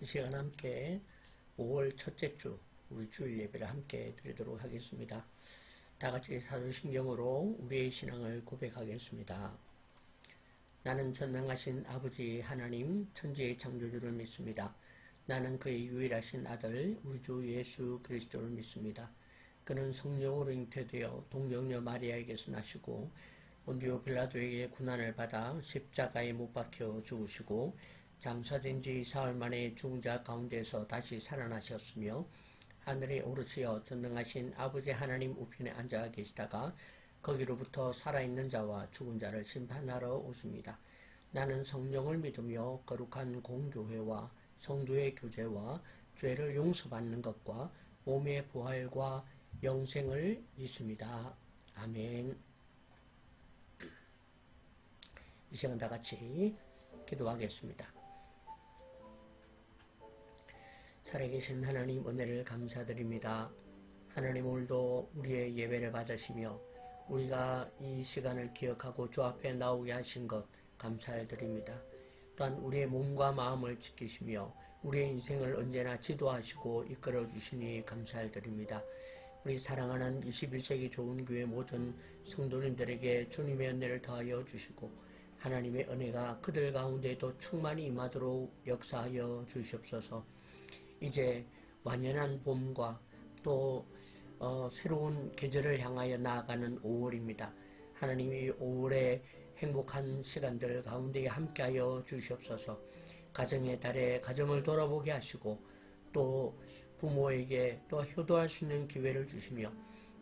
시간 함께 5월 첫째 주 우리 주일 예배를 함께 드리도록 하겠습니다. 다 같이 사도신경으로 우리의 신앙을 고백하겠습니다. 나는 전능하신 아버지 하나님 천지의 창조주를 믿습니다. 나는 그의 유일하신 아들 우리 주 예수 그리스도를 믿습니다. 그는 성령으로 잉태되어 동정녀 마리아에게서 나시고 본디오 빌라도에게 고난을 받아 십자가에 못 박혀 죽으시고 장사된 지 사흘 만에 죽은 자 가운데서 다시 살아나셨으며 하늘에 오르시어 전능하신 아버지 하나님 우편에 앉아 계시다가 거기로부터 살아있는 자와 죽은 자를 심판하러 오십니다. 나는 성령을 믿으며 거룩한 공교회와 성도의 교제와 죄를 용서받는 것과 몸의 부활과 영생을 믿습니다. 아멘. 이 시간 다 같이 기도하겠습니다. 살아계신 하나님 은혜를 감사드립니다. 하나님 오늘도 우리의 예배를 받으시며 우리가 이 시간을 기억하고 주 앞에 나오게 하신 것 감사드립니다. 또한 우리의 몸과 마음을 지키시며 우리의 인생을 언제나 지도하시고 이끌어 주시니 감사드립니다. 우리 사랑하는 21세기 좋은 교회 모든 성도님들에게 주님의 은혜를 더하여 주시고 하나님의 은혜가 그들 가운데도 충만히 임하도록 역사하여 주시옵소서. 이제 완연한 봄과 또 새로운 계절을 향하여 나아가는 5월입니다. 하나님이 5월의 행복한 시간들 가운데 함께하여 주시옵소서. 가정의 달에 가정을 돌아보게 하시고 또 부모에게 또 효도할 수 있는 기회를 주시며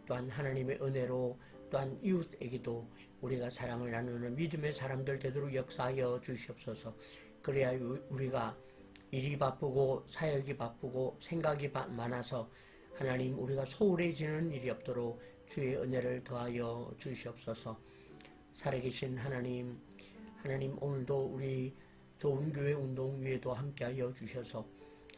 또한 하나님의 은혜로 또한 이웃에게도 우리가 사랑을 나누는 믿음의 사람들 되도록 역사하여 주시옵소서. 그래야 우리가 일이 바쁘고 사역이 바쁘고 생각이 많아서 하나님 우리가 소홀해지는 일이 없도록 주의 은혜를 더하여 주시옵소서. 살아계신 하나님 오늘도 우리 좋은 교회 운동위에도 함께하여 주셔서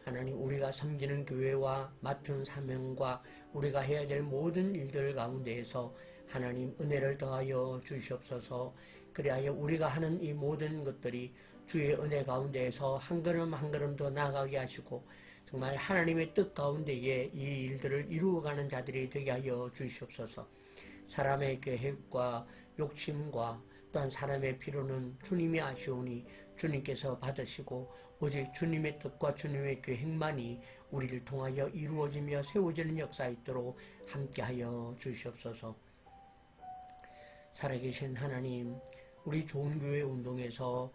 하나님 우리가 섬기는 교회와 맡은 사명과 우리가 해야 될 모든 일들 가운데에서 하나님 은혜를 더하여 주시옵소서. 그리하여 우리가 하는 이 모든 것들이 주의 은혜 가운데에서 한 걸음 한 걸음 더 나아가게 하시고 정말 하나님의 뜻 가운데에 이 일들을 이루어가는 자들이 되게 하여 주시옵소서. 사람의 계획과 욕심과 또한 사람의 필요는 주님이 아시오니 주님께서 받으시고 오직 주님의 뜻과 주님의 계획만이 우리를 통하여 이루어지며 세워지는 역사가 있도록 함께하여 주시옵소서. 살아계신 하나님, 우리 좋은 교회 운동에서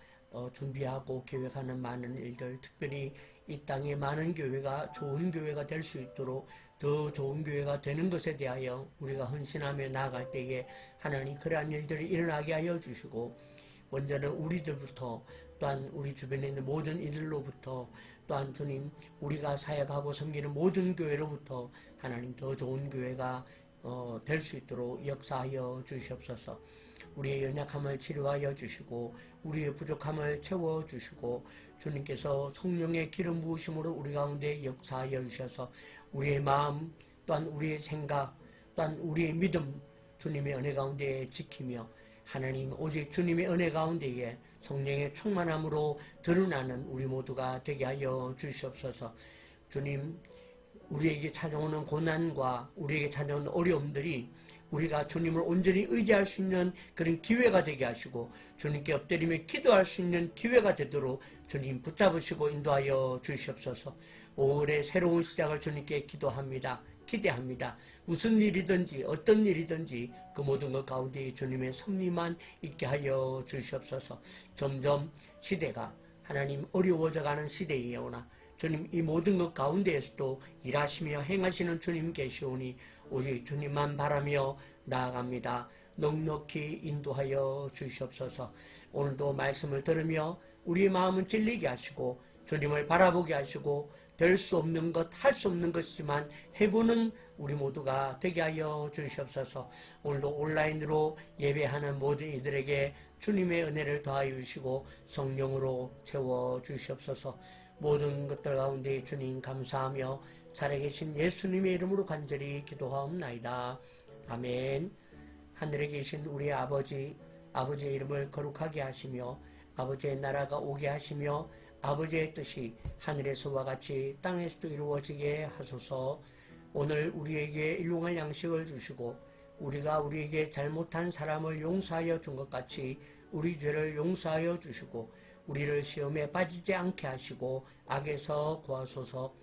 준비하고 계획하는 많은 일들, 특별히 이 땅에 많은 교회가 좋은 교회가 될 수 있도록 더 좋은 교회가 되는 것에 대하여 우리가 헌신하며 나아갈 때에 하나님 그러한 일들이 일어나게 하여 주시고 먼저는 우리들부터 또한 우리 주변에 있는 모든 이들로부터 또한 주님 우리가 사역하고 섬기는 모든 교회로부터 하나님 더 좋은 교회가 될 수 있도록 역사하여 주시옵소서. 우리의 연약함을 치료하여 주시고 우리의 부족함을 채워주시고 주님께서 성령의 기름 부으심으로 우리 가운데 역사하여 주셔서 우리의 마음 또한 우리의 생각 또한 우리의 믿음 주님의 은혜 가운데 지키며 하나님 오직 주님의 은혜 가운데에 성령의 충만함으로 드러나는 우리 모두가 되게 하여 주시옵소서. 주님 우리에게 찾아오는 고난과 우리에게 찾아오는 어려움들이 우리가 주님을 온전히 의지할 수 있는 그런 기회가 되게 하시고 주님께 엎드리며 기도할 수 있는 기회가 되도록 주님 붙잡으시고 인도하여 주시옵소서. 5월의 새로운 시작을 주님께 기도합니다. 기대합니다. 무슨 일이든지 어떤 일이든지 그 모든 것 가운데 주님의 섭리만 있게 하여 주시옵소서. 점점 시대가 하나님 어려워져가는 시대이오나 주님 이 모든 것 가운데에서도 일하시며 행하시는 주님 계시오니 오직 주님만 바라며 나아갑니다. 넉넉히 인도하여 주시옵소서. 오늘도 말씀을 들으며 우리의 마음은 찔리게 하시고 주님을 바라보게 하시고 될 수 없는 것, 할 수 없는 것이지만 해보는 우리 모두가 되게 하여 주시옵소서. 오늘도 온라인으로 예배하는 모든 이들에게 주님의 은혜를 더하여 주시고 성령으로 채워 주시옵소서. 모든 것들 가운데 주님 감사하며 살아계신 예수님의 이름으로 간절히 기도하옵나이다. 아멘. 하늘에 계신 우리 아버지의 이름을 거룩하게 하시며 아버지의 나라가 오게 하시며 아버지의 뜻이 하늘에서와 같이 땅에서도 이루어지게 하소서. 오늘 우리에게 일용할 양식을 주시고 우리가 우리에게 잘못한 사람을 용서하여 준 것 같이 우리 죄를 용서하여 주시고 우리를 시험에 빠지지 않게 하시고 악에서 구하소서.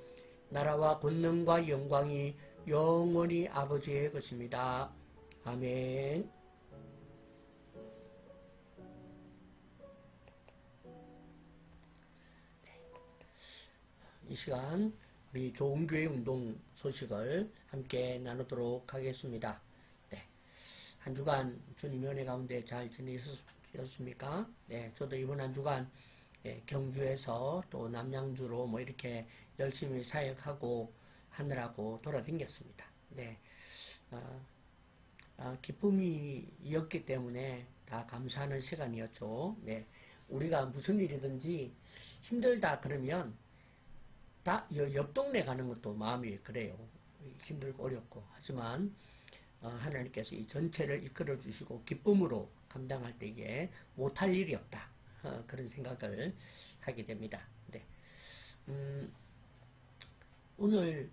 나라와 권능과 영광이 영원히 아버지의 것입니다. 아멘. 이 시간 우리 좋은 교회 운동 소식을 함께 나누도록 하겠습니다. 네. 한 주간 주님 은혜 가운데 잘 지내셨습니까? 네, 저도 이번 한 주간 경주에서 또 남양주로 뭐 이렇게 열심히 사역하고 하느라고 돌아다녔습니다. 네. 기쁨이었기 때문에 다 감사하는 시간이었죠. 네. 우리가 무슨 일이든지 힘들다 그러면 다 옆 동네 가는 것도 마음이 그래요. 힘들고 어렵고. 하지만 하나님께서 이 전체를 이끌어 주시고 기쁨으로 감당할 때에 못할 일이 없다. 그런 생각을 하게 됩니다. 네. 오늘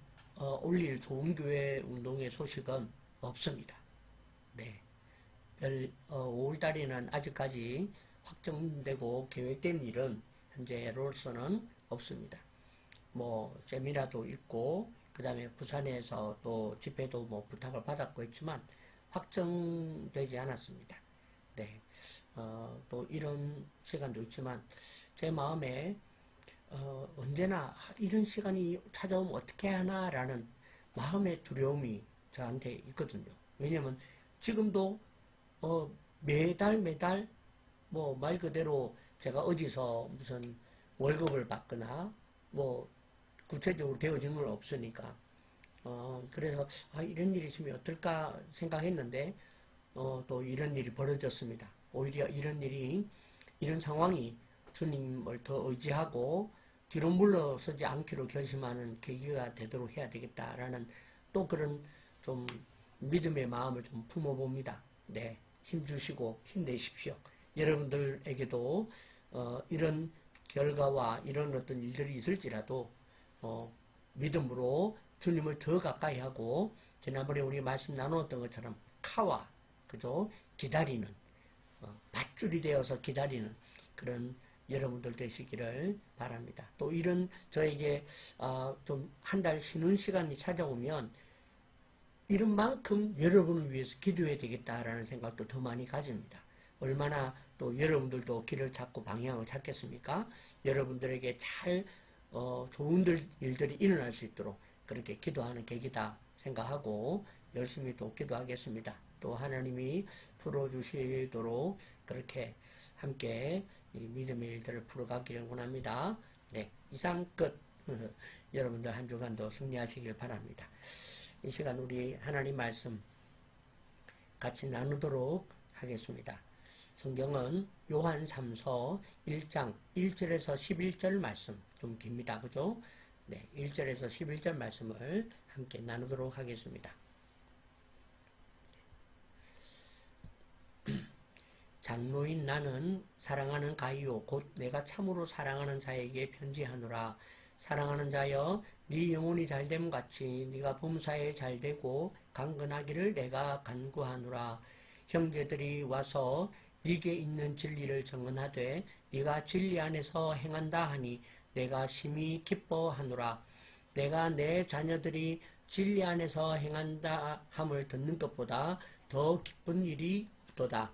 올릴 좋은 교회 운동의 소식은 없습니다. 네. 5월달에는 아직까지 확정되고 계획된 일은 현재로서는 없습니다. 뭐 세미나도 있고 그 다음에 부산에서 또 집회도 뭐 부탁을 받았고 했지만 확정되지 않았습니다. 네. 또 이런 시간도 있지만 제 마음에 언제나 이런 시간이 찾아오면 어떻게 하나라는 마음의 두려움이 저한테 있거든요. 왜냐면 지금도 매달 뭐 말 그대로 제가 어디서 무슨 월급을 받거나 뭐 구체적으로 되어진 건 없으니까 그래서 이런 일이 있으면 어떨까 생각했는데 또 이런 일이 벌어졌습니다. 오히려 이런 상황이 주님을 더 의지하고 뒤로 물러서지 않기로 결심하는 계기가 되도록 해야 되겠다라는 또 그런 좀 믿음의 마음을 좀 품어봅니다. 네, 힘주시고 힘내십시오. 여러분들에게도 이런 결과와 이런 어떤 일들이 있을지라도 믿음으로 주님을 더 가까이 하고 지난번에 우리 말씀 나누었던 것처럼 카와 그죠? 기다리는 밧줄이 되어서 기다리는 그런 여러분들 되시기를 바랍니다. 또 이런 저에게 좀 한 달 쉬는 시간이 찾아오면 이런 만큼 여러분을 위해서 기도해야 되겠다라는 생각도 더 많이 가집니다. 얼마나 또 여러분들도 길을 찾고 방향을 찾겠습니까? 여러분들에게 잘 좋은 일들이 일어날 수 있도록 그렇게 기도하는 계기다 생각하고 열심히 또 기도하겠습니다. 또 하나님이 풀어주시도록 그렇게 함께 이 믿음의 일들을 풀어가기를 원합니다. 네, 이상 끝. 여러분들 한 주간도 승리하시길 바랍니다. 이 시간 우리 하나님 말씀 같이 나누도록 하겠습니다. 성경은 요한 3서 1장 1절에서 11절 말씀 좀 깁니다. 그죠? 네, 1절에서 11절 말씀을 함께 나누도록 하겠습니다. 장로인 나는 사랑하는 가이오 곧 내가 참으로 사랑하는 자에게 편지하노라. 사랑하는 자여 네 영혼이 잘됨 같이 네가 범사에 잘되고 강건하기를 내가 간구하노라. 형제들이 와서 네게 있는 진리를 정언하되 네가 진리 안에서 행한다 하니 내가 심히 기뻐하노라. 내가 내 자녀들이 진리 안에서 행한다 함을 듣는 것보다 더 기쁜 일이 없도다.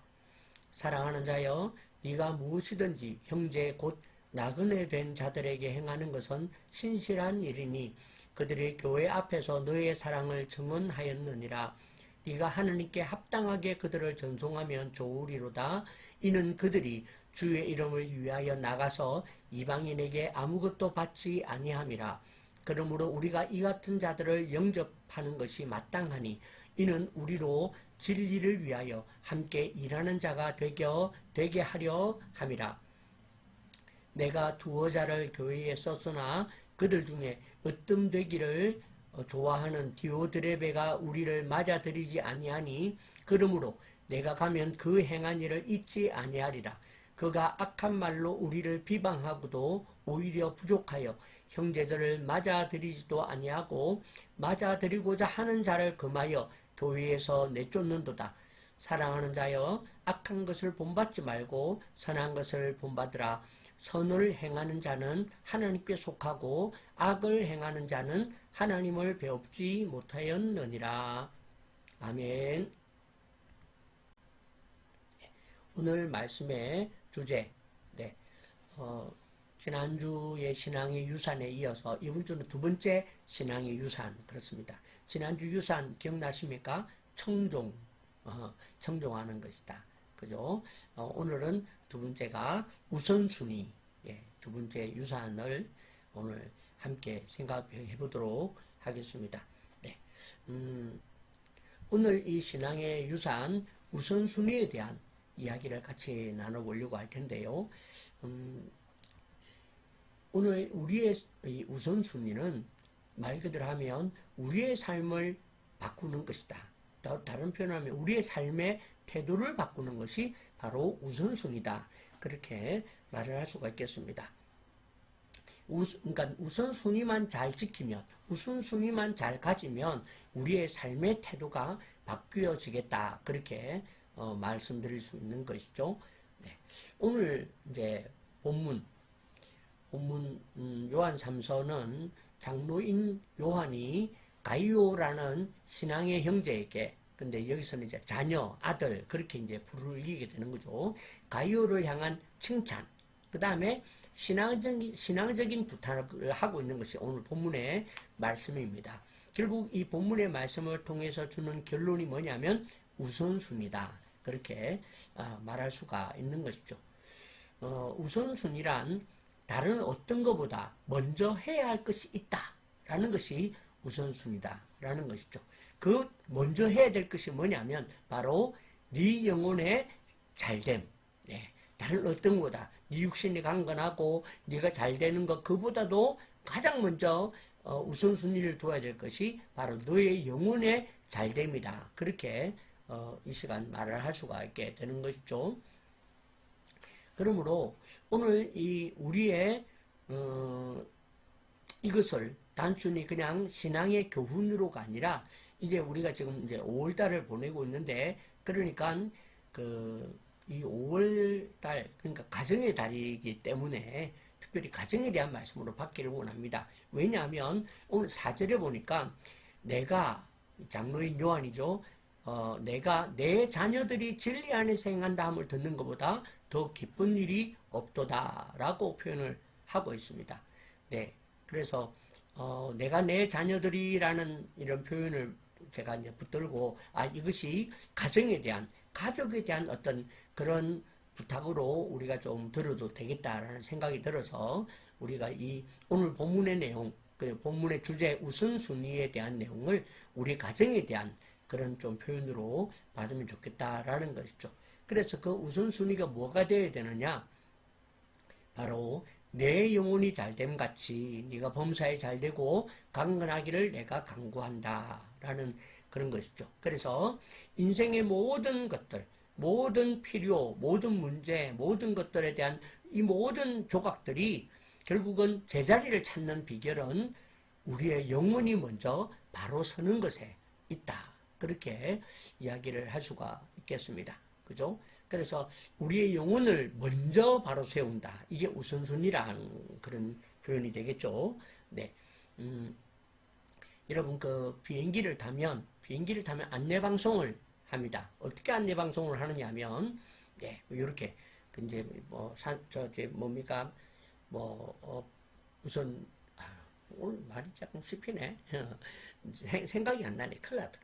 사랑하는 자여 네가 무엇이든지 형제 곧 나그네 된 자들에게 행하는 것은 신실한 일이니 그들이 교회 앞에서 너의 사랑을 증언하였느니라. 네가 하느님께 합당하게 그들을 전송하면 좋으리로다. 이는 그들이 주의 이름을 위하여 나가서 이방인에게 아무것도 받지 아니함이라. 그러므로 우리가 이 같은 자들을 영접하는 것이 마땅하니 이는 우리로 진리를 위하여 함께 일하는 자가 되게 하려 함이라. 내가 두어 자를 교회에 썼으나 그들 중에 으뜸되기를 좋아하는 디오드레베가 우리를 맞아들이지 아니하니 그러므로 내가 가면 그 행한 일을 잊지 아니하리라. 그가 악한 말로 우리를 비방하고도 오히려 부족하여 형제들을 맞아들이지도 아니하고 맞아들이고자 하는 자를 금하여 교회에서 내쫓는도다. 사랑하는 자여 악한 것을 본받지 말고 선한 것을 본받으라. 선을 행하는 자는 하나님께 속하고 악을 행하는 자는 하나님을 배웁지 못하였느니라. 아멘. 오늘 말씀의 주제, 지난주의 신앙의 유산에 이어서 이번 주는 두 번째 신앙의 유산, 그렇습니다. 지난주 유산 기억나십니까? 청종하는 것이다. 그죠? 오늘은 두 번째가 우선순위, 두 번째 유산을 오늘 함께 생각해 보도록 하겠습니다. 네. 오늘 이 신앙의 유산, 우선순위에 대한 이야기를 같이 나눠보려고 할 텐데요. 오늘 우리의 우선순위는 말 그대로 하면 우리의 삶을 바꾸는 것이다. 다른 표현하면 우리의 삶의 태도를 바꾸는 것이 바로 우선순위다. 그렇게 말을 할 수가 있겠습니다. 그러니까 우선순위만 잘 지키면, 우선순위만 잘 가지면 우리의 삶의 태도가 바뀌어지겠다. 그렇게 말씀드릴 수 있는 것이죠. 네. 오늘 이제 본문 요한 3서는 장로인 요한이 가이오라는 신앙의 형제에게, 근데 여기서는 이제 자녀, 아들, 그렇게 이제 부르게 되는 거죠. 가이오를 향한 칭찬, 그 다음에 신앙적인 부탁을 하고 있는 것이 오늘 본문의 말씀입니다. 결국 이 본문의 말씀을 통해서 주는 결론이 뭐냐면 우선순위다. 그렇게 말할 수가 있는 것이죠. 우선순위란 다른 어떤 것보다 먼저 해야 할 것이 있다라는 것이 우선순위다라는 것이죠. 그 먼저 해야 될 것이 뭐냐면 바로 네 영혼의 잘됨. 다른 어떤 것보다 네 육신이 강건하고 네가 잘 되는 것, 그보다도 가장 먼저 우선순위를 둬야 될 것이 바로 너의 영혼의 잘됨이다. 그렇게 이 시간 말을 할 수가 있게 되는 것이죠. 그러므로 오늘 우리의 이것을 단순히 그냥 신앙의 교훈으로가 아니라 이제 우리가 지금 이제 5월달을 보내고 있는데, 그러니까 이 5월달, 그러니까 가정의 달이기 때문에 특별히 가정에 대한 말씀으로 받기를 원합니다. 왜냐하면 오늘 4절에 보니까 내가, 장로인 요한이죠. 내가 내 자녀들이 진리 안에서 행한다 함을 듣는 것보다 더 기쁜 일이 없도다 라고 표현을 하고 있습니다. 네. 그래서 내가 내 자녀들이라는 이런 표현을 제가 이제 붙들고, 이것이 가정에 대한, 가족에 대한 어떤 그런 부탁으로 우리가 좀 들어도 되겠다라는 생각이 들어서 우리가 이 오늘 본문의 내용, 본문의 주제 우선순위에 대한 내용을 우리 가정에 대한 그런 좀 표현으로 받으면 좋겠다라는 것이죠. 그래서 그 우선순위가 뭐가 되어야 되느냐? 바로 내 영혼이 잘됨 같이 네가 범사에 잘되고 강건하기를 내가 간구한다 라는 그런 것이죠. 그래서 인생의 모든 것들, 모든 필요, 모든 문제, 모든 것들에 대한 이 모든 조각들이 결국은 제자리를 찾는 비결은 우리의 영혼이 먼저 바로 서는 것에 있다. 그렇게 이야기를 할 수가 있겠습니다. 그죠? 그래서 우리의 영혼을 먼저 바로 세운다. 이게 우선순위라는 그런 표현이 되겠죠. 네. 여러분, 비행기를 타면 안내방송을 합니다. 어떻게 안내방송을 하느냐 하면, 요렇게, 이제, 우선, 오늘 말이 조금 씹히네. 생각이 안 나네. 큰일 났다.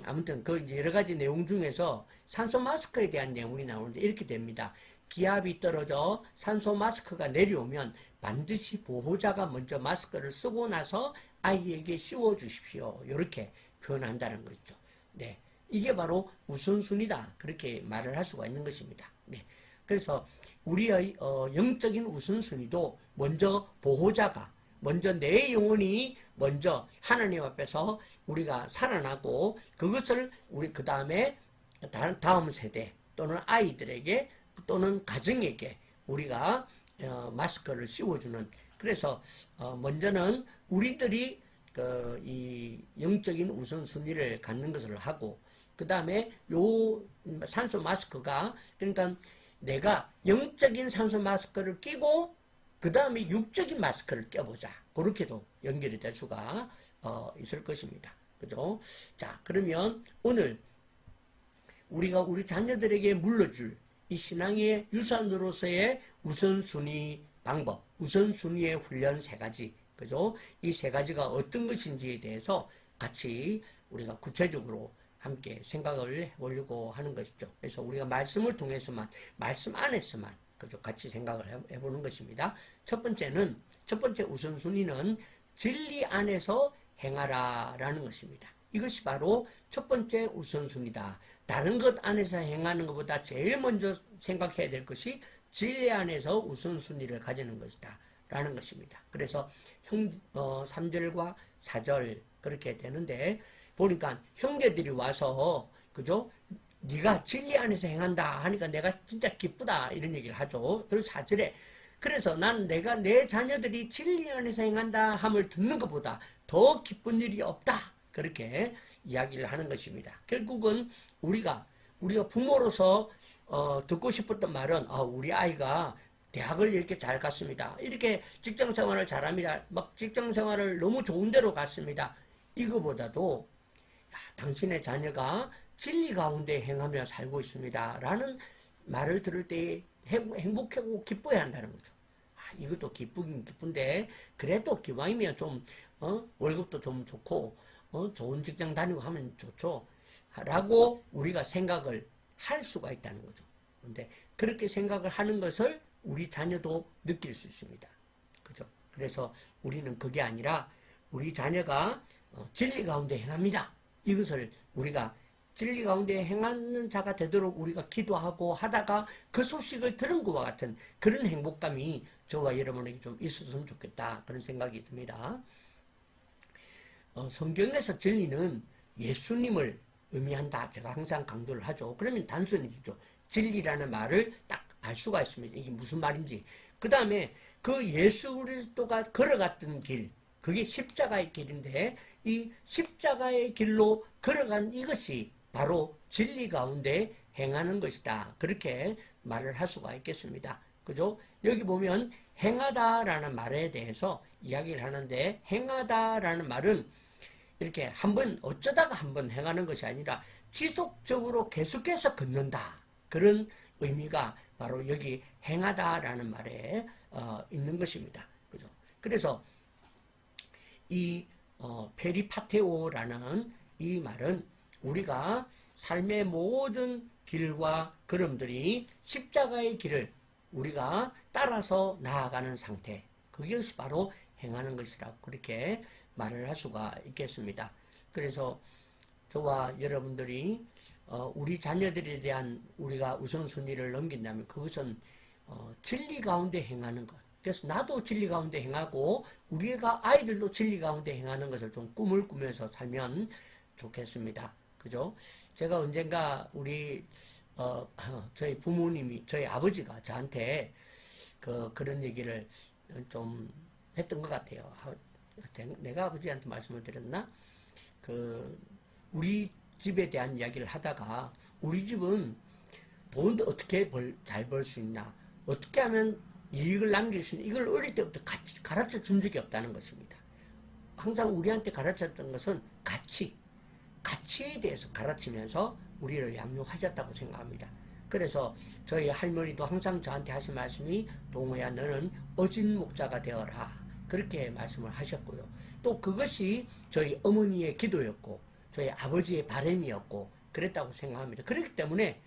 아무튼 이제 여러 가지 내용 중에서 산소 마스크에 대한 내용이 나오는데 이렇게 됩니다. 기압이 떨어져 산소 마스크가 내려오면 반드시 보호자가 먼저 마스크를 쓰고 나서 아이에게 씌워 주십시오. 이렇게 표현한다는 거죠. 네. 이게 바로 우선순위다. 그렇게 말을 할 수가 있는 것입니다. 네. 그래서 우리의 영적인 우선순위도 먼저 보호자가, 먼저 내 영혼이 먼저 하나님 앞에서 우리가 살아나고 그것을 우리 그 다음에 다음 세대 또는 아이들에게 또는 가정에게 우리가 마스크를 씌워주는, 그래서 먼저는 우리들이 이 영적인 우선순위를 갖는 것을 하고, 그 다음에 요 산소 마스크가, 그러니까 내가 영적인 산소 마스크를 끼고 그 다음에 육적인 마스크를 껴보자, 그렇게도 연결이 될 수가 있을 것입니다. 그죠? 자, 그러면 오늘 우리가 우리 자녀들에게 물려줄 이 신앙의 유산으로서의 우선순위 방법, 우선순위의 훈련 세 가지, 그죠? 이 세 가지가 어떤 것인지에 대해서 같이 우리가 구체적으로 함께 생각을 해보려고 하는 것이죠. 그래서 우리가 말씀을 통해서만, 말씀 안에서만, 그죠? 같이 생각을 해보는 것입니다. 첫 번째 우선순위는 진리 안에서 행하라라는 것입니다. 이것이 바로 첫 번째 우선순위다. 다른 것 안에서 행하는 것보다 제일 먼저 생각해야 될 것이 진리 안에서 우선순위를 가지는 것이다 라는 것입니다. 그래서 3절과 4절 그렇게 되는데, 보니까 형제들이 와서, 그죠? 네가 진리 안에서 행한다 하니까 내가 진짜 기쁘다 이런 얘기를 하죠. 그래서 4절에 그래서 난 내가 내 자녀들이 진리 안에서 행한다 함을 듣는 것보다 더 기쁜 일이 없다, 그렇게 이야기를 하는 것입니다. 결국은 우리가 부모로서 듣고 싶었던 말은 우리 아이가 대학을 이렇게 잘 갔습니다. 이렇게 직장 생활을 잘합니다. 막 직장 생활을 너무 좋은 데로 갔습니다. 이거보다도 당신의 자녀가 진리 가운데 행하며 살고 있습니다 라는 말을 들을 때 행복하고 기뻐야 한다는 거죠. 이것도 기쁘긴 기쁜데 그래도 기왕이면 좀 월급도 좀 좋고 좋은 직장 다니고 하면 좋죠 라고 우리가 생각을 할 수가 있다는 거죠. 그런데 그렇게 생각을 하는 것을 우리 자녀도 느낄 수 있습니다. 그죠? 그래서 우리는 그게 아니라 우리 자녀가 진리 가운데 행합니다. 이것을 우리가 진리 가운데 행하는 자가 되도록 우리가 기도하고 하다가 그 소식을 들은 것과 같은 그런 행복감이 저와 여러분에게 좀 있었으면 좋겠다, 그런 생각이 듭니다. 성경에서 진리는 예수님을 의미한다, 제가 항상 강조를 하죠. 그러면 단순해지죠. 진리라는 말을 딱 알 수가 있습니다. 이게 무슨 말인지. 그 다음에 그 예수 그리스도가 걸어갔던 길, 그게 십자가의 길인데 이 십자가의 길로 걸어간 이것이 바로 진리 가운데 행하는 것이다, 그렇게 말을 할 수가 있겠습니다. 그죠? 여기 보면 행하다라는 말에 대해서 이야기를 하는데, 행하다라는 말은 이렇게 한번 어쩌다가 한번 행하는 것이 아니라 지속적으로 계속해서 걷는다, 그런 의미가 바로 여기 행하다라는 말에 있는 것입니다. 그죠? 그래서 이 페리파테오라는 이 말은 우리가 삶의 모든 길과 걸음들이 십자가의 길을 우리가 따라서 나아가는 상태, 그것이 바로 행하는 것이라고 그렇게 말을 할 수가 있겠습니다. 그래서 저와 여러분들이 우리 자녀들에 대한 우리가 우선순위를 넘긴다면 그것은 진리 가운데 행하는 것. 그래서 나도 진리 가운데 행하고 우리가 아이들도 진리 가운데 행하는 것을 좀 꿈을 꾸면서 살면 좋겠습니다. 그죠? 제가 언젠가 저희 부모님이, 저희 아버지가 저한테 그런 얘기를 좀 했던 것 같아요. 내가 아버지한테 말씀을 드렸나? 우리 집에 대한 이야기를 하다가 우리 집은 돈도 어떻게 잘 벌 수 있나, 어떻게 하면 이익을 남길 수 있나, 이걸 어릴 때부터 가르쳐 준 적이 없다는 것입니다. 항상 우리한테 가르쳤던 것은 가치에 대해서 가르치면서 우리를 양육하셨다고 생각합니다. 그래서 저희 할머니도 항상 저한테 하신 말씀이 동호야 너는 어진 목자가 되어라, 그렇게 말씀을 하셨고요. 또 그것이 저희 어머니의 기도였고 저희 아버지의 바람이었고 그랬다고 생각합니다. 그렇기 때문에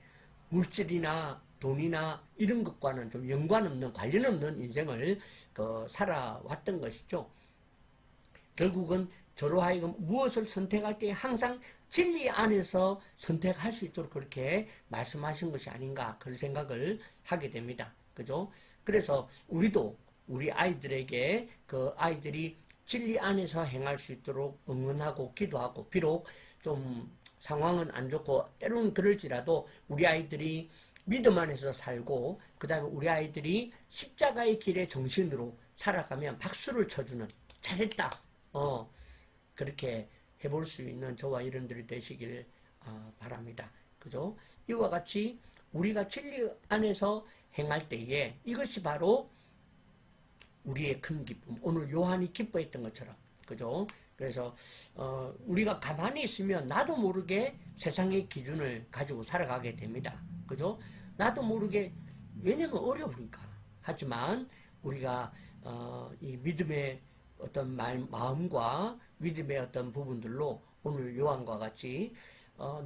물질이나 돈이나 이런 것과는 좀 연관 없는, 관련 없는 인생을 살아왔던 것이죠. 결국은 저로 하여금 무엇을 선택할 때 항상 진리 안에서 선택할 수 있도록 그렇게 말씀하신 것이 아닌가, 그런 생각을 하게 됩니다. 그죠? 그래서 우리도 우리 아이들에게 아이들이 진리 안에서 행할 수 있도록 응원하고 기도하고, 비록 좀 상황은 안 좋고 때로는 그럴지라도 우리 아이들이 믿음 안에서 살고 그 다음에 우리 아이들이 십자가의 길의 정신으로 살아가면 박수를 쳐주는, 잘했다, 그렇게 해볼 수 있는 저와 여러분들이 되시길 바랍니다. 그죠? 이와 같이 우리가 진리 안에서 행할 때에 이것이 바로 우리의 큰 기쁨, 오늘 요한이 기뻐했던 것처럼, 그죠? 그래서 우리가 가만히 있으면 나도 모르게 세상의 기준을 가지고 살아가게 됩니다. 그죠? 나도 모르게, 왜냐면 어려우니까. 하지만 우리가 이 믿음의 어떤 마음과 믿음의 어떤 부분들로 오늘 요한과 같이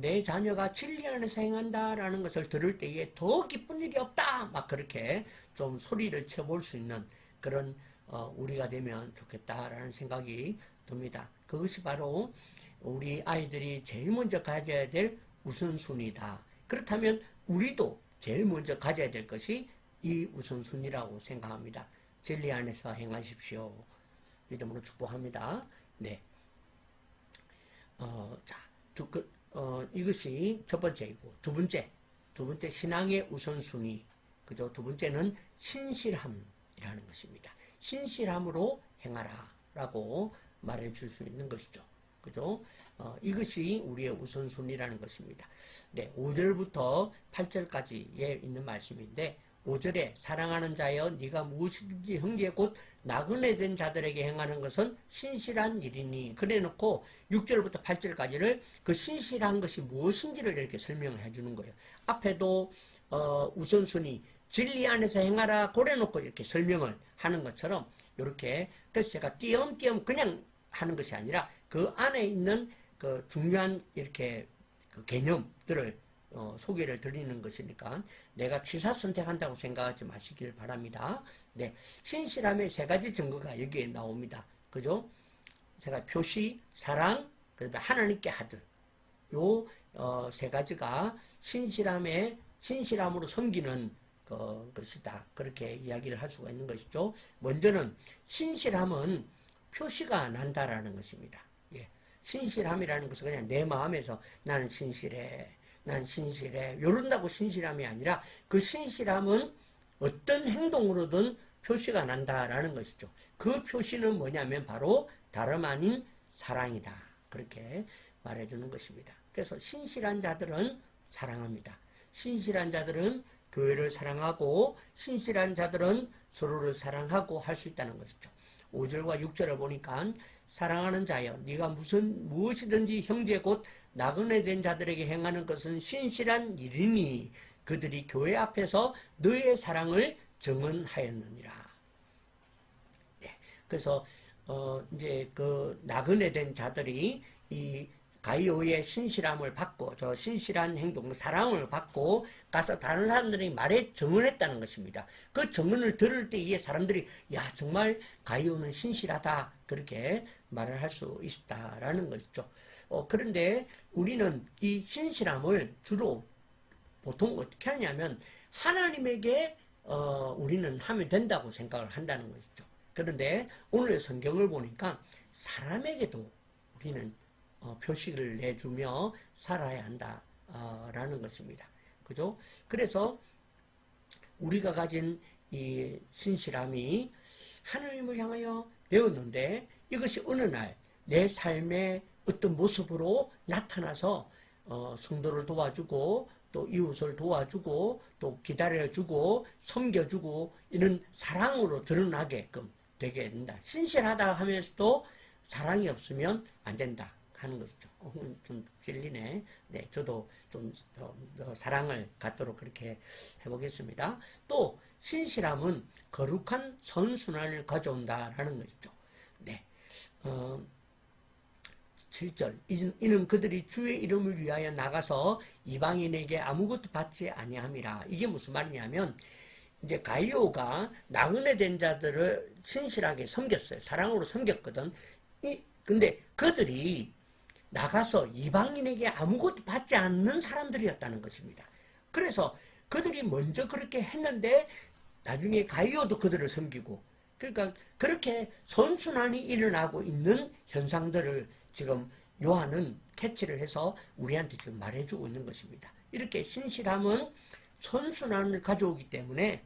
내 자녀가 진리 안에서 행한다라는 것을 들을 때에 더 기쁜 일이 없다, 막 그렇게 좀 소리를 쳐볼 수 있는 그런 우리가 되면 좋겠다라는 생각이 듭니다. 그것이 바로 우리 아이들이 제일 먼저 가져야 될 우선순위다. 그렇다면 우리도 제일 먼저 가져야 될 것이 이 우선순위라고 생각합니다. 진리 안에서 행하십시오. 믿음으로 축복합니다. 네. 이것이 첫 번째이고, 두 번째 신앙의 우선순위. 그죠? 두 번째는 신실함이라는 것입니다. 신실함으로 행하라 라고 말해 줄 수 있는 것이죠. 그죠? 이것이 우리의 우선순위라는 것입니다. 네, 5절부터 8절까지에 있는 말씀인데, 5절에 사랑하는 자여 네가 무엇이든지 형제 곧 나그네 된 자들에게 행하는 것은 신실한 일이니, 그래 놓고 6절부터 8절까지를 그 신실한 것이 무엇인지를 이렇게 설명을 해주는 거예요. 앞에도 우선순위 진리 안에서 행하라 그래 놓고 이렇게 설명을 하는 것처럼, 이렇게, 그래서 제가 띄엄띄엄 그냥 하는 것이 아니라 그 안에 있는 그 중요한 이렇게 그 개념들을 소개를 드리는 것이니까 내가 취사 선택한다고 생각하지 마시길 바랍니다. 네, 신실함의 세 가지 증거가 여기에 나옵니다. 그죠? 제가 표시, 사랑, 그다음에 하나님께 하듯, 요 세 가지가 신실함으로 섬기는 것이다. 그렇게 이야기를 할 수가 있는 것이죠. 먼저는 신실함은 표시가 난다라는 것입니다. 예. 신실함이라는 것은 그냥 내 마음에서 나는 신실해, 난 신실해, 이런다고 신실함이 아니라 그 신실함은 어떤 행동으로든 표시가 난다라는 것이죠. 그 표시는 뭐냐면 바로 다름 아닌 사랑이다. 그렇게 말해주는 것입니다. 그래서 신실한 자들은 사랑합니다. 신실한 자들은 교회를 사랑하고, 신실한 자들은 서로를 사랑하고 할 수 있다는 것이죠. 5절과 6절을 보니까 사랑하는 자여 네가 무엇이든지 형제 곧 나그네 된 자들에게 행하는 것은 신실한 일이니 그들이 교회 앞에서 너의 사랑을 증언하였느니라. 네. 그래서 이제 그 나그네 된 자들이 이 가이오의 신실함을 받고, 저 신실한 행동, 사랑을 받고 가서 다른 사람들이 말에 증언했다는 것입니다. 그 증언을 들을 때에 사람들이 야, 정말 가이오는 신실하다, 그렇게 말을 할 수 있다라는 것이죠. 그런데 우리는 이 신실함을 주로 보통 어떻게 하냐면 하나님에게 우리는 하면 된다고 생각을 한다는 것이죠. 그런데 오늘 성경을 보니까 사람에게도 우리는 표식을 내주며 살아야 한다라는 것입니다. 그죠? 그래서 우리가 가진 이 신실함이 하나님을 향하여 되었는데, 이것이 어느 날 내 삶의 어떤 모습으로 나타나서 성도를 도와주고 또 이웃을 도와주고 또 기다려주고 섬겨주고 이런 사랑으로 드러나게끔 되게 된다. 신실하다 하면서도 사랑이 없으면 안 된다 하는 것이죠. 좀 찔리네. 네, 저도 좀 더 사랑을 갖도록 그렇게 해보겠습니다. 또 신실함은 거룩한 선순환을 가져온다라는 것이죠. 네, 7절 이는 그들이 주의 이름을 위하여 나가서 이방인에게 아무것도 받지 아니함이라. 이게 무슨 말이냐면 이제 가이오가 나그네 된 자들을 신실하게 섬겼어요. 사랑으로 섬겼거든. 근데 그들이 나가서 이방인에게 아무것도 받지 않는 사람들이었다는 것입니다. 그래서 그들이 먼저 그렇게 했는데 나중에 가이오도 그들을 섬기고, 그러니까 그렇게 선순환이 일어나고 있는 현상들을 지금 요한은 캐치를 해서 우리한테 지금 말해주고 있는 것입니다. 이렇게 신실함은 선순환을 가져오기 때문에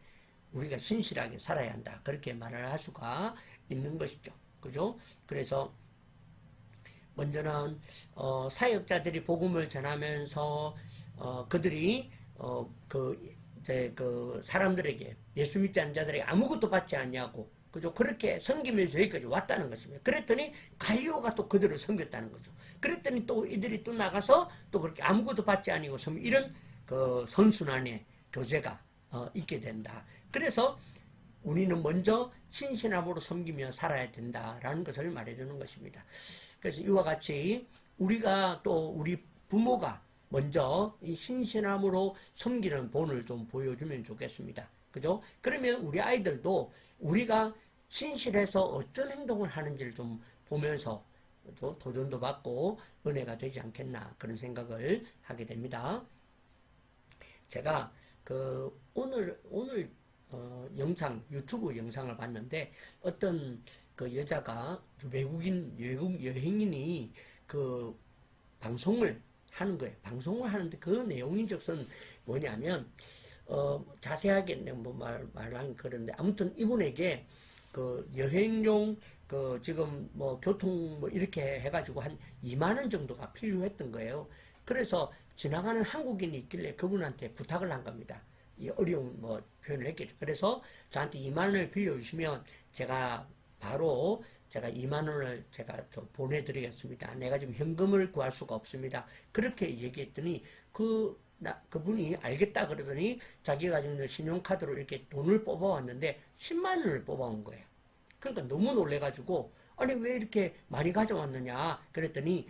우리가 신실하게 살아야 한다. 그렇게 말을 할 수가 있는 것이죠. 그죠? 그래서 먼저는 사역자들이 복음을 전하면서 그들이 그 사람들에게, 예수 믿지 않는 자들에게 아무것도 받지 않냐고, 그죠? 그렇게 섬기면서 여기까지 왔다는 것입니다. 그랬더니 가이오가 또 그들을 섬겼다는 거죠. 그랬더니 또 이들이 또 나가서 또 그렇게 아무것도 받지 아니고 이런 그 선순환의 교제가 있게 된다. 그래서 우리는 먼저 신신함으로 섬기며 살아야 된다라는 것을 말해주는 것입니다. 그래서 이와 같이 우리가 또 우리 부모가 먼저 이 신신함으로 섬기는 본을 좀 보여주면 좋겠습니다. 그죠? 그러면 우리 아이들도 우리가 신실해서 어떤 행동을 하는지를 좀 보면서 도전도 받고 은혜가 되지 않겠나, 그런 생각을 하게 됩니다. 제가 오늘 영상, 유튜브 영상을 봤는데 어떤 그 여자가 외국 여행인이 그 방송을 하는 거예요. 방송을 하는데 그 내용인즉슨 뭐냐면 자세하게 뭐 말하긴 그런데 아무튼 이분에게 그 여행용 그 지금 뭐 교통 뭐 이렇게 해가지고 한 2만 원 정도가 필요했던 거예요. 그래서 지나가는 한국인이 있길래 그분한테 부탁을 한 겁니다. 이 어려운 뭐 표현을 했겠죠. 그래서 저한테 2만 원을 빌려주시면 제가 바로 2만 원을 제가 좀 보내드리겠습니다. 내가 지금 현금을 구할 수가 없습니다. 그렇게 얘기했더니 그분이 알겠다 그러더니 자기가 가지고 있는 신용카드로 이렇게 돈을 뽑아왔는데 10만 원을 뽑아온 거예요. 그러니까 너무 놀래가지고 아니 왜 이렇게 많이 가져왔느냐 그랬더니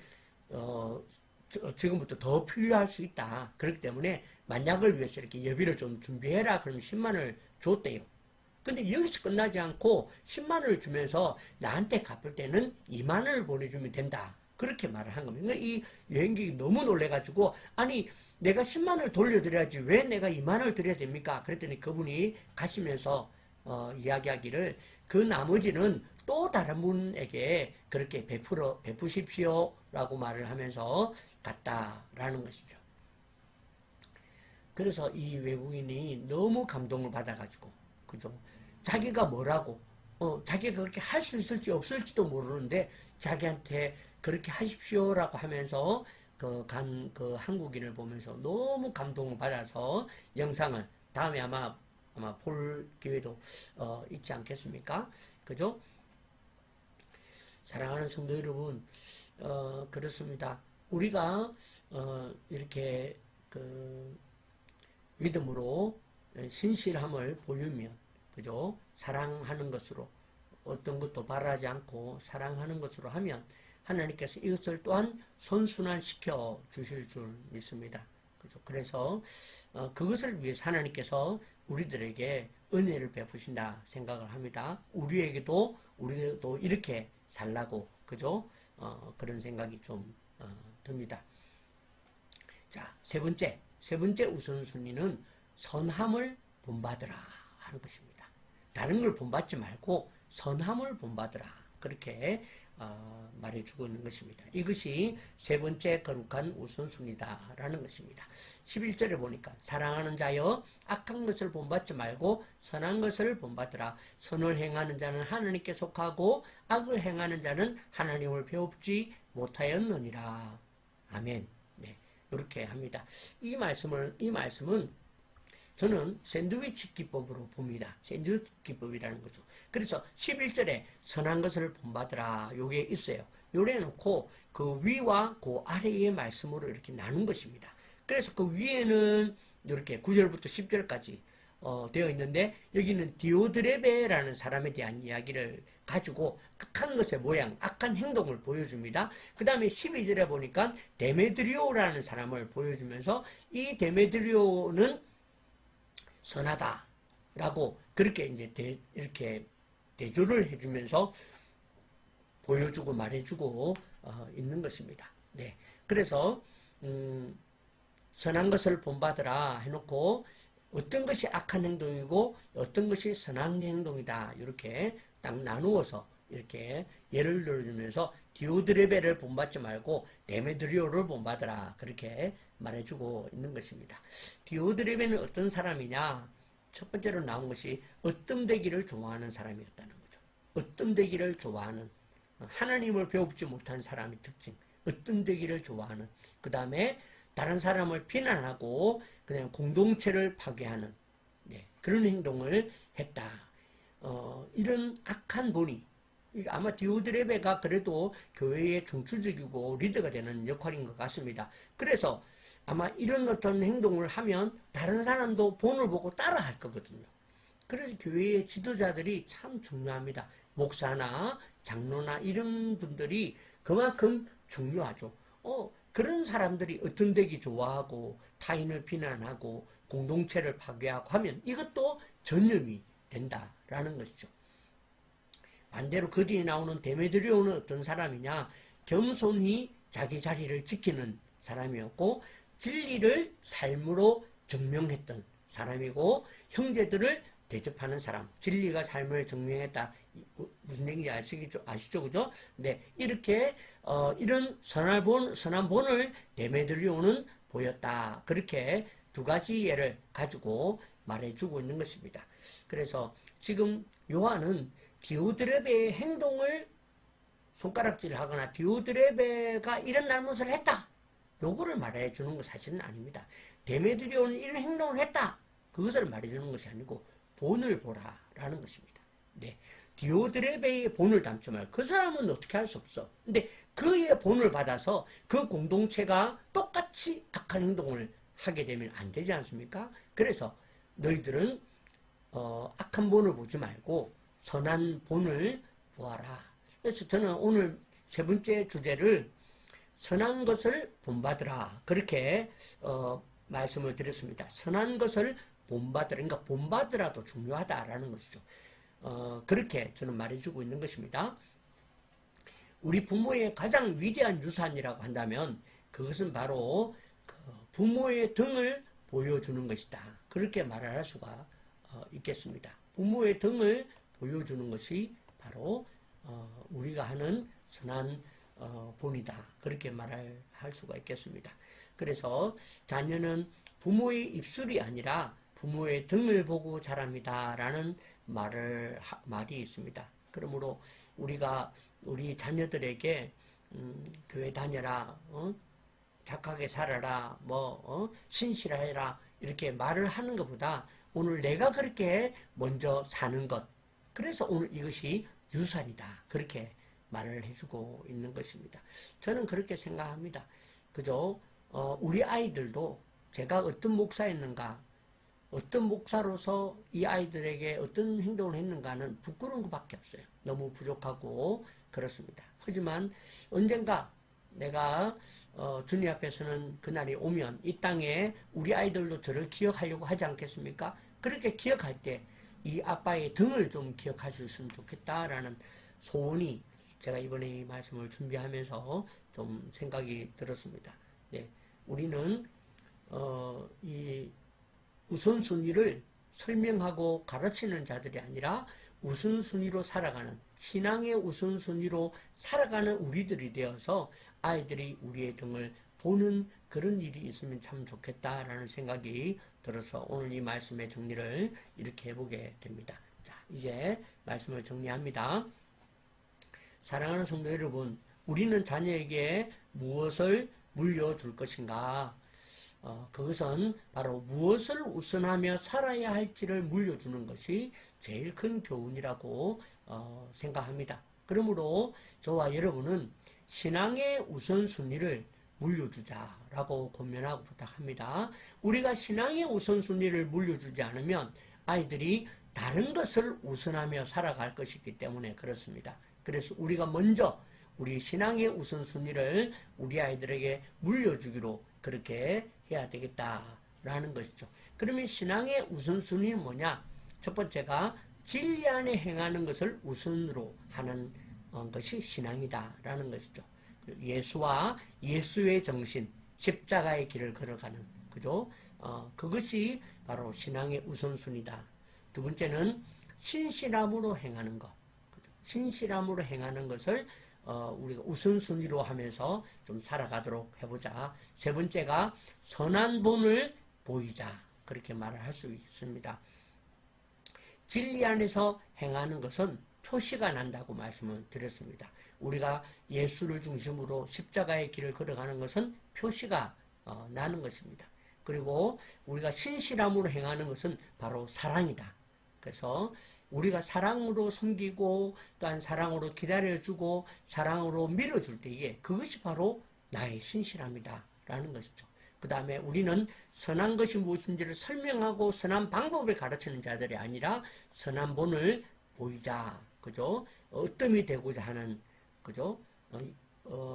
지금부터 더 필요할 수 있다. 그렇기 때문에 만약을 위해서 이렇게 예비를 좀 준비해라. 그러면 10만 원을 줬대요. 근데 여기서 끝나지 않고 10만 원을 주면서 나한테 갚을 때는 2만 원을 보내주면 된다. 그렇게 말을 한 겁니다. 이 여행객이 너무 놀래가지고 아니 내가 10만 원을 돌려드려야지 왜 내가 2만 원을 드려야 됩니까? 그랬더니 그분이 가시면서 이야기하기를 그 나머지는 또 다른 분에게 그렇게 베푸십시오 라고 말을 하면서 갔다라는 것이죠. 그래서 이 외국인이 너무 감동을 받아가지고, 그죠? 자기가 뭐라고, 자기가 그렇게 할 수 있을지 없을지도 모르는데 자기한테 그렇게 하십시오라고 하면서 그 한국인을 보면서 너무 감동을 받아서 영상을 다음에 아마 볼 기회도 있지 않겠습니까? 그죠? 사랑하는 성도 여러분, 그렇습니다. 우리가 이렇게 믿음으로 신실함을 보이며, 그죠? 사랑하는 것으로 어떤 것도 바라지 않고 사랑하는 것으로 하면 하나님께서 이것을 또한 선순환시켜 주실 줄 믿습니다. 그죠? 그래서 그것을 위해서 하나님께서 우리들에게 은혜를 베푸신다 생각을 합니다. 우리도 이렇게 살라고, 그죠? 그런 생각이 좀 듭니다. 자, 세 번째 우선순위는 선함을 본받으라 하는 것입니다. 다른 걸 본받지 말고 선함을 본받으라, 그렇게 말해주고 있는 것입니다. 이것이 세 번째 거룩한 우선순위다라는 것입니다. 11절에 보니까 사랑하는 자여 악한 것을 본받지 말고 선한 것을 본받으라. 선을 행하는 자는 하나님께 속하고 악을 행하는 자는 하나님을 배웁지 못하였느니라. 아멘. 네, 이렇게 합니다. 이 말씀은 저는 샌드위치 기법으로 봅니다. 샌드위치 기법이라는 거죠. 그래서 11절에 선한 것을 본받으라 요게 있어요. 요래 놓고 그 위와 그 아래의 말씀으로 이렇게 나눈 것입니다. 그래서 그 위에는 이렇게 9절부터 10절까지 되어 있는데 여기는 디오드레베라는 사람에 대한 이야기를 가지고 악한 것의 모양, 악한 행동을 보여줍니다. 그 다음에 12절에 보니까 데메드리오라는 사람을 보여주면서 이 데메드리오는 선하다라고 그렇게 이제 이렇게 대조를 해주면서 보여주고 말해주고 있는 것입니다. 네, 그래서 선한 것을 본받으라 해놓고 어떤 것이 악한 행동이고 어떤 것이 선한 행동이다 이렇게 딱 나누어서 이렇게 예를 들어주면서 디오드레베를 본받지 말고 데메드리오를 본받으라 그렇게 말해주고 있는 것입니다. 디오드레베는 어떤 사람이냐? 첫 번째로 나온 것이 으뜸되기를 좋아하는 사람이었다는 거죠. 으뜸되기를 좋아하는, 하나님을 배우지 못한 사람의 특징, 으뜸되기를 좋아하는, 그 다음에 다른 사람을 비난하고 그냥 공동체를 파괴하는, 그런 행동을 했다. 이런 악한 본이, 아마 디오드레베가 그래도 교회의 중추적이고 리더가 되는 역할인 것 같습니다. 그래서 아마 이런 어떤 행동을 하면 다른 사람도 본을 보고 따라 할 거거든요. 그래서 교회의 지도자들이 참 중요합니다. 목사나 장로나 이런 분들이 그만큼 중요하죠. 그런 사람들이 어떤되기 좋아하고 타인을 비난하고 공동체를 파괴하고 하면 이것도 전염이 된다라는 것이죠. 반대로 그 뒤에 나오는 데메드리오는 어떤 사람이냐? 겸손히 자기 자리를 지키는 사람이었고 진리를 삶으로 증명했던 사람이고 형제들을 대접하는 사람. 진리가 삶을 증명했다. 무슨 얘기인지 아시죠? 그죠? 네. 이렇게 이런 선한 본을 데메드리오는 보였다. 그렇게 두 가지 예를 가지고 말해주고 있는 것입니다. 그래서 지금 요한은 디오드레베의 행동을 손가락질을 하거나 디오드레베가 이런 잘못을 했다. 요거를 말해주는 것 사실은 아닙니다. 데메드리오는 이런 행동을 했다. 그것을 말해주는 것이 아니고 본을 보라라는 것입니다. 네. 디오드레베의 본을 담지 말고 그 사람은 어떻게 할 수 없어. 근데 그의 본을 받아서 그 공동체가 똑같이 악한 행동을 하게 되면 안 되지 않습니까? 그래서 너희들은 악한 본을 보지 말고 선한 본을 보아라. 그래서 저는 오늘 세 번째 주제를 선한 것을 본받으라. 그렇게 말씀을 드렸습니다. 선한 것을 본받으라. 그러니까 본받으라도 중요하다라는 것이죠. 그렇게 저는 말해주고 있는 것입니다. 우리 부모의 가장 위대한 유산이라고 한다면 그것은 바로 부모의 등을 보여주는 것이다. 그렇게 말을 할 수가 있겠습니다. 부모의 등을 보여주는 것이 바로 우리가 하는 선한 본이다. 그렇게 말할 수가 있겠습니다. 그래서 자녀는 부모의 입술이 아니라 부모의 등을 보고 자랍니다. 라는 말이 있습니다. 그러므로 우리가 우리 자녀들에게 교회 다녀라, 착하게 살아라, 신실하라 이렇게 말을 하는 것보다 오늘 내가 그렇게 먼저 사는 것, 그래서 오늘 이것이 유산이다. 그렇게 말을 해주고 있는 것입니다. 저는 그렇게 생각합니다. 그죠? 우리 아이들도 제가 어떤 목사였는가, 어떤 목사로서 이 아이들에게 어떤 행동을 했는가는 부끄러운 것밖에 없어요. 너무 부족하고 그렇습니다. 하지만 언젠가 내가 주님 앞에서는 그날이 오면 이 땅에 우리 아이들도 저를 기억하려고 하지 않겠습니까? 그렇게 기억할 때 이 아빠의 등을 좀 기억할 수 있으면 좋겠다라는 소원이 제가 이번에 이 말씀을 준비하면서 좀 생각이 들었습니다. 네, 우리는 이 우선순위를 설명하고 가르치는 자들이 아니라 우선순위로 살아가는, 신앙의 우선순위로 살아가는 우리들이 되어서 아이들이 우리의 등을 보는 그런 일이 있으면 참 좋겠다라는 생각이 들어서 오늘 이 말씀의 정리를 이렇게 해보게 됩니다. 자, 이제 말씀을 정리합니다. 사랑하는 성도 여러분, 우리는 자녀에게 무엇을 물려줄 것인가? 그것은 바로 무엇을 우선하며 살아야 할지를 물려주는 것이 제일 큰 교훈이라고 생각합니다. 그러므로 저와 여러분은 신앙의 우선순위를 물려주자라고 권면하고 부탁합니다. 우리가 신앙의 우선순위를 물려주지 않으면 아이들이 다른 것을 우선하며 살아갈 것이기 때문에 그렇습니다. 그래서 우리가 먼저 우리 신앙의 우선순위를 우리 아이들에게 물려주기로 그렇게 해야 되겠다라는 것이죠. 그러면 신앙의 우선순위는 뭐냐? 첫 번째가 진리 안에 행하는 것을 우선으로 하는 것이 신앙이다라는 것이죠. 예수와 예수의 정신, 십자가의 길을 걸어가는, 그죠? 그것이 바로 신앙의 우선순위다. 두 번째는 신실함으로 행하는 것. 그죠? 신실함으로 행하는 것을 우리가 우선순위로 하면서 좀 살아가도록 해보자. 세 번째가 선한 본을 보이자. 그렇게 말을 할 수 있습니다. 진리 안에서 행하는 것은 표시가 난다고 말씀을 드렸습니다. 우리가 예수를 중심으로 십자가의 길을 걸어가는 것은 표시가 나는 것입니다. 그리고 우리가 신실함으로 행하는 것은 바로 사랑이다. 그래서 우리가 사랑으로 섬기고 또한 사랑으로 기다려주고 사랑으로 밀어줄 때에 그것이 바로 나의 신실함이다 라는 것이죠. 그 다음에 우리는 선한 것이 무엇인지를 설명하고 선한 방법을 가르치는 자들이 아니라 선한 본을 보이자, 그죠? 어뜸이 되고자 하는, 그죠?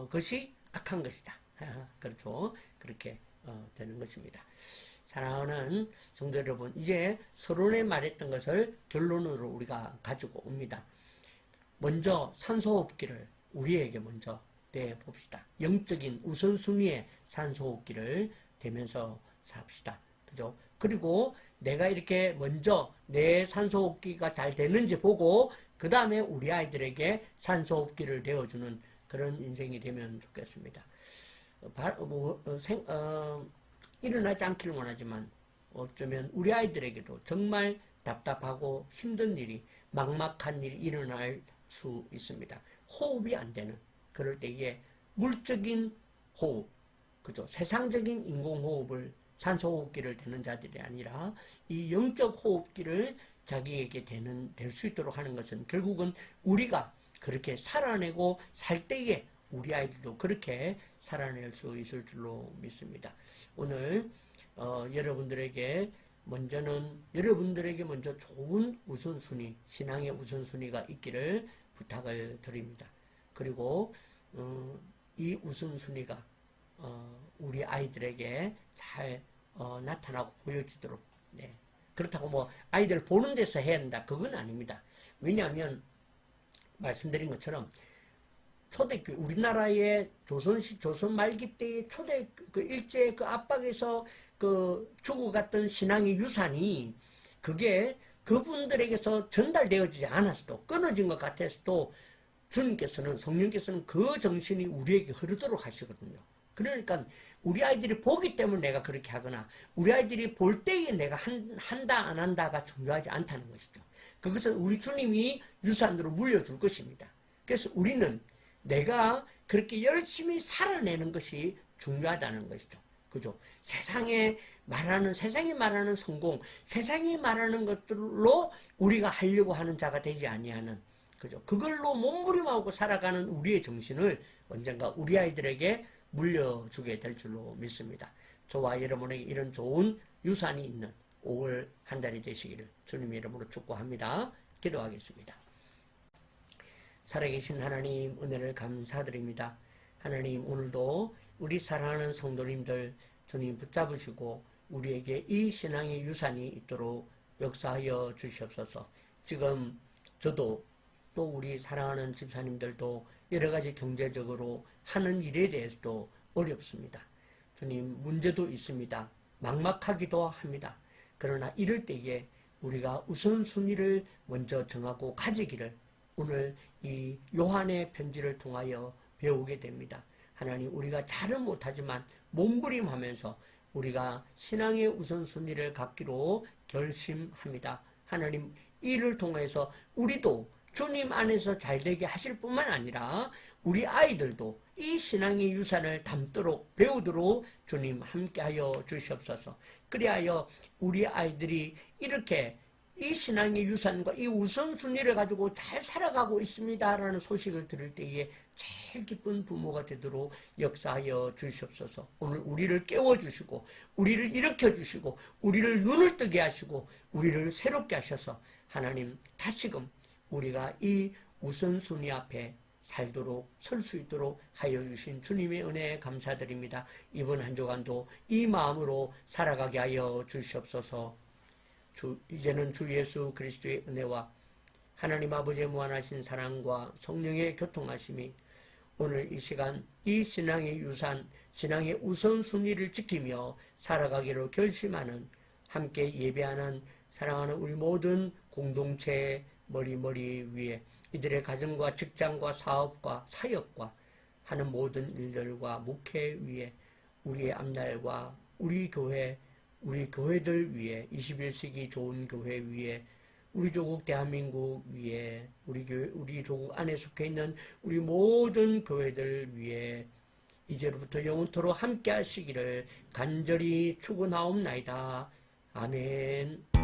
것이 악한 것이다. 그렇죠? 그렇게 되는 것입니다. 사랑하는 성도 여러분, 이제 서론에 말했던 것을 결론으로 우리가 가지고 옵니다. 먼저 산소호흡기를 우리에게 먼저 대봅시다. 영적인 우선순위의 산소호흡기를 대면서 삽시다. 그죠? 그리고 내가 이렇게 먼저 내 산소호흡기가 잘 되는지 보고 그 다음에 우리 아이들에게 산소호흡기를 대어주는 그런 인생이 되면 좋겠습니다. 일어나지 않기를 원하지만 어쩌면 우리 아이들에게도 정말 답답하고 힘든 일이 막막한 일이 일어날 수 있습니다. 호흡이 안 되는 그럴 때에 물적인 호흡, 그죠? 세상적인 인공호흡을 산소호흡기를 대는 자들이 아니라 이 영적 호흡기를 자기에게 될 수 있도록 하는 것은 결국은 우리가 그렇게 살아내고 살 때에 우리 아이들도 그렇게 살아낼 수 있을 줄로 믿습니다. 오늘 여러분들에게 먼저 좋은 우선순위, 신앙의 우선순위가 있기를 부탁을 드립니다. 그리고 이 우선순위가 우리 아이들에게 잘 나타나고 보여지도록, 네. 그렇다고 뭐 아이들 보는 데서 해야 한다, 그건 아닙니다. 왜냐하면 말씀드린 것처럼 초대교회, 우리나라의 조선 말기 때의 초대 일제 압박에서 죽어갔던 신앙의 유산이 그게 그분들에게서 전달되어지지 않았어도, 끊어진 것 같았어도 주님께서는, 성령께서는 그 정신이 우리에게 흐르도록 하시거든요. 그러니까 우리 아이들이 보기 때문에 내가 그렇게 하거나 우리 아이들이 볼 때에 내가 한다 안 한다가 중요하지 않다는 것이죠. 그것은 우리 주님이 유산으로 물려줄 것입니다. 그래서 우리는 내가 그렇게 열심히 살아내는 것이 중요하다는 것이죠. 그죠? 세상이 말하는 성공, 세상이 말하는 것들로 우리가 하려고 하는 자가 되지 아니하는, 그죠? 그걸로 몸부림하고 살아가는 우리의 정신을 언젠가 우리 아이들에게 물려주게 될 줄로 믿습니다. 저와 여러분에게 이런 좋은 유산이 있는 5월 한 달이 되시기를 주님의 이름으로 축복합니다. 기도하겠습니다. 살아계신 하나님, 은혜를 감사드립니다. 하나님, 오늘도 우리 사랑하는 성도님들 주님 붙잡으시고 우리에게 이 신앙의 유산이 있도록 역사하여 주시옵소서. 지금 저도 또 우리 사랑하는 집사님들도 여러 가지 경제적으로 하는 일에 대해서도 어렵습니다. 주님, 문제도 있습니다. 막막하기도 합니다. 그러나 이럴 때에 우리가 우선순위를 먼저 정하고 가지기를 오늘 이 요한의 편지를 통하여 배우게 됩니다. 하나님, 우리가 잘은 못하지만 몸부림하면서 우리가 신앙의 우선순위를 갖기로 결심합니다. 하나님, 이를 통해서 우리도 주님 안에서 잘되게 하실 뿐만 아니라 우리 아이들도 이 신앙의 유산을 담도록 배우도록 주님 함께하여 주시옵소서. 그리하여 우리 아이들이 이렇게 이 신앙의 유산과 이 우선순위를 가지고 잘 살아가고 있습니다라는 소식을 들을 때에 제일 기쁜 부모가 되도록 역사하여 주시옵소서. 오늘 우리를 깨워주시고 우리를 일으켜주시고 우리를 눈을 뜨게 하시고 우리를 새롭게 하셔서 하나님, 다시금 우리가 이 우선순위 앞에 살도록 설 수 있도록 하여 주신 주님의 은혜에 감사드립니다. 이번 한 주간도 이 마음으로 살아가게 하여 주시옵소서. 이제는 주 예수 그리스도의 은혜와 하나님 아버지의 무한하신 사랑과 성령의 교통하심이 오늘 이 시간 이 신앙의 유산, 신앙의 우선순위를 지키며 살아가기로 결심하는, 함께 예배하는 사랑하는 우리 모든 공동체의 머리 위에 이들의 가정과 직장과 사업과 사역과 하는 모든 일들과 목회 위에 우리의 앞날과 우리 교회들 위에 21세기 좋은 교회 위에 우리 조국 대한민국 위해 우리 교회, 우리 조국 안에 속해 있는 우리 모든 교회들 위해 이제로부터 영원토록 함께 하시기를 간절히 축원하옵나이다. 아멘.